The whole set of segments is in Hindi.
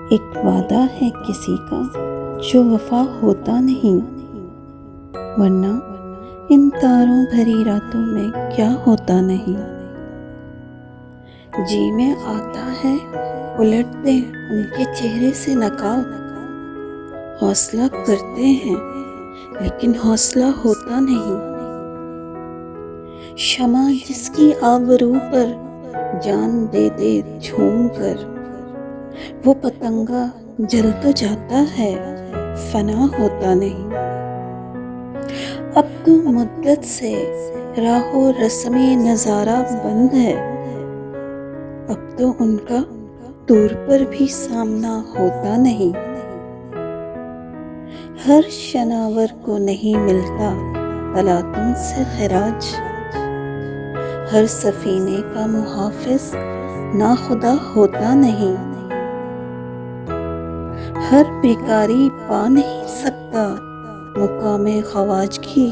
एक वादा है किसी का जो वफा होता नहीं, वरना इन तारों भरी रातों में क्या होता नहीं। जी में आता है उलट दे उनके चेहरे से नकाब, हौसला करते हैं लेकिन हौसला होता नहीं। शमा जिसकी आबरू पर जान दे दे झूम कर, वो पतंगा जल तो जाता है फना होता नहीं। अब तो मुद्दत से राहो रस्मे नज़ारा बंद है, अब तो उनका दूर पर भी सामना होता नहीं। हर शनावर को नहीं मिलता तलातुम से खिराज, हर सफीने का मुहाफिज ना खुदा होता नहीं। हर बेकारी पा नहीं सकता मुकामे ख्वाजगी,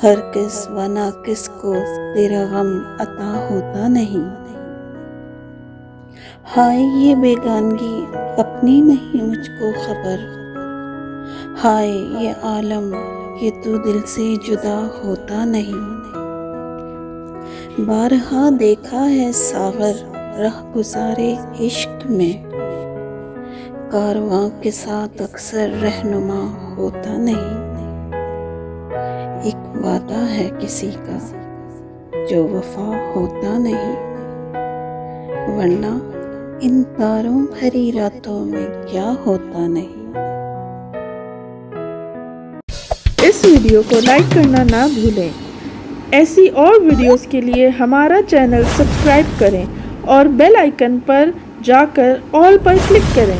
हर किस व नाकिस को तेरा गम अता होता नहीं। हाय ये बेगानगी अपनी नहीं मुझको खबर, हाय ये आलम ये तू दिल से जुदा होता नहीं। बारहा देखा है सागर राह गुजारे इश्क में, कारवां के साथ अक्सर रहनुमा होता नहीं। एक वादा है किसी का जो वफा होता नहीं, वरना इन तारों भरी रातों में क्या होता नहीं। इस वीडियो को लाइक करना ना भूलें। ऐसी और वीडियोस के लिए हमारा चैनल सब्सक्राइब करें और बेल आइकन पर जाकर ऑल पर क्लिक करें।